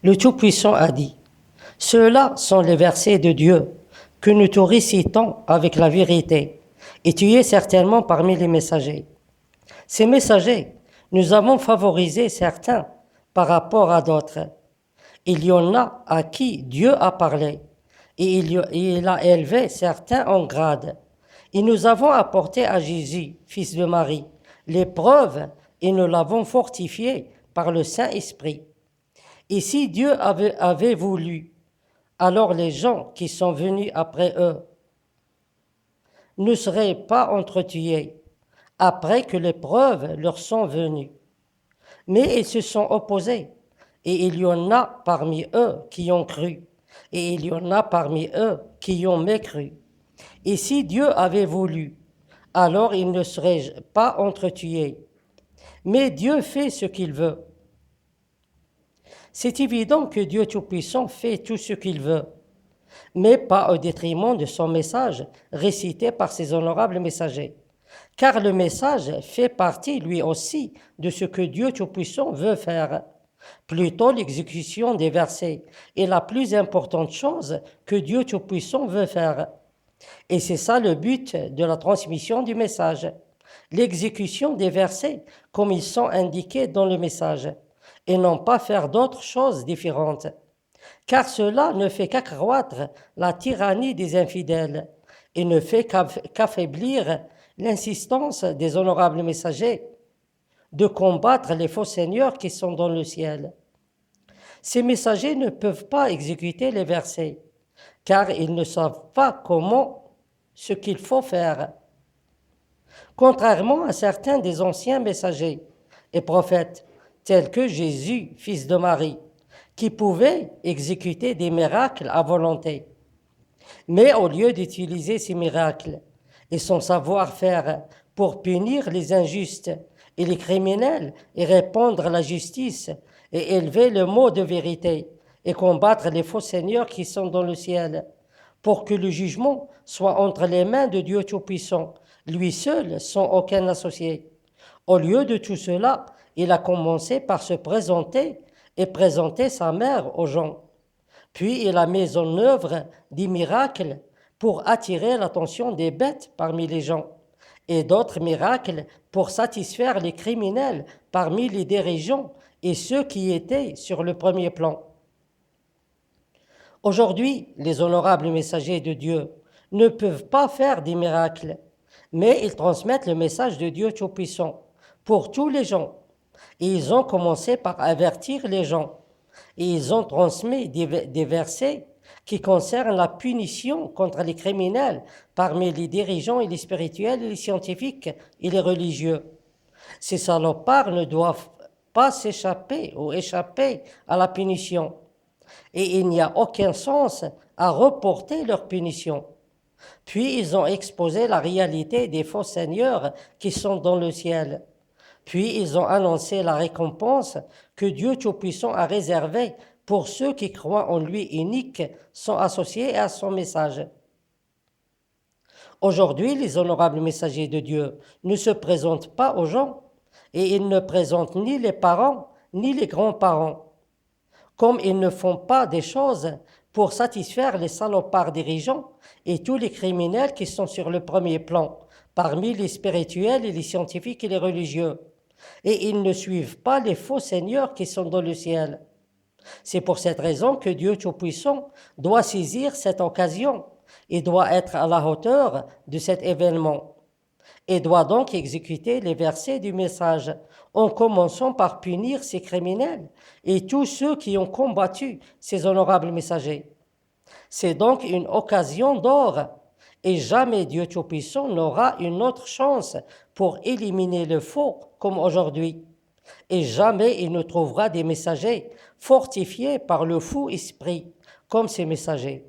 Le Tout-Puissant a dit, ceux-là sont les versets de Dieu que nous te récitons avec la vérité, et tu es certainement parmi les messagers. Ces messagers, nous avons favorisé certains par rapport à d'autres. Il y en a à qui Dieu a parlé, et il a élevé certains en grade. Et nous avons apporté à Jésus, fils de Marie, l'épreuve, et nous l'avons fortifié par le Saint-Esprit. Et si Dieu avait voulu, alors les gens qui sont venus après eux ne seraient pas entretués après que les preuves leur sont venues. Mais ils se sont opposés, et il y en a parmi eux qui ont cru, et il y en a parmi eux qui ont mécru. Et si Dieu avait voulu, alors ils ne seraient pas entretués. Mais Dieu fait ce qu'il veut. C'est évident que Dieu Tout-Puissant fait tout ce qu'il veut, mais pas au détriment de son message récité par ses honorables messagers. Car le message fait partie lui aussi de ce que Dieu Tout-Puissant veut faire. Plutôt l'exécution des versets est la plus importante chose que Dieu Tout-Puissant veut faire. Et c'est ça le but de la transmission du message. L'exécution des versets comme ils sont indiqués dans le message, et non pas faire d'autres choses différentes. Car cela ne fait qu'accroître la tyrannie des infidèles et ne fait qu'affaiblir l'insistance des honorables messagers de combattre les faux seigneurs qui sont dans le ciel. Ces messagers ne peuvent pas exécuter les versets, car ils ne savent pas ce qu'il faut faire. Contrairement à certains des anciens messagers et prophètes, tels que Jésus, fils de Marie, qui pouvaient exécuter des miracles à volonté. Mais au lieu d'utiliser ces miracles et son savoir-faire pour punir les injustes et les criminels et répandre la justice et élever le mot de vérité et combattre les faux seigneurs qui sont dans le ciel, pour que le jugement soit entre les mains de Dieu Tout-Puissant, lui seul sans aucun associé. Au lieu de tout cela, il a commencé par se présenter et présenter sa mère aux gens. Puis il a mis en œuvre des miracles pour attirer l'attention des bêtes parmi les gens, et d'autres miracles pour satisfaire les criminels parmi les dirigeants et ceux qui étaient sur le premier plan. Aujourd'hui, les honorables messagers de Dieu ne peuvent pas faire des miracles, mais ils transmettent le message de Dieu Tout-Puissant pour tous les gens. Et ils ont commencé par avertir les gens. Et ils ont transmis des versets qui concernent la punition contre les criminels parmi les dirigeants et les spirituels et les scientifiques et les religieux. Ces salopards ne doivent pas s'échapper ou échapper à la punition. Et il n'y a aucun sens à reporter leur punition. Puis ils ont exposé la réalité des faux seigneurs qui sont dans le ciel. Puis ils ont annoncé la récompense que Dieu Tout-Puissant a réservée pour ceux qui croient en lui unique, sont associés à son message. Aujourd'hui, les honorables messagers de Dieu ne se présentent pas aux gens et ils ne présentent ni les parents ni les grands-parents. Comme ils ne font pas des choses pour satisfaire les salopards dirigeants et tous les criminels qui sont sur le premier plan, parmi les spirituels et les scientifiques et les religieux. Et ils ne suivent pas les faux seigneurs qui sont dans le ciel. C'est pour cette raison que Dieu Tout-Puissant doit saisir cette occasion et doit être à la hauteur de cet événement et doit donc exécuter les versets du message en commençant par punir ces criminels et tous ceux qui ont combattu ces honorables messagers. C'est donc une occasion d'or et jamais Dieu Tout-Puissant n'aura une autre chance pour éliminer le faux comme aujourd'hui. Et jamais il ne trouvera des messagers fortifiés par le fou esprit comme ces messagers.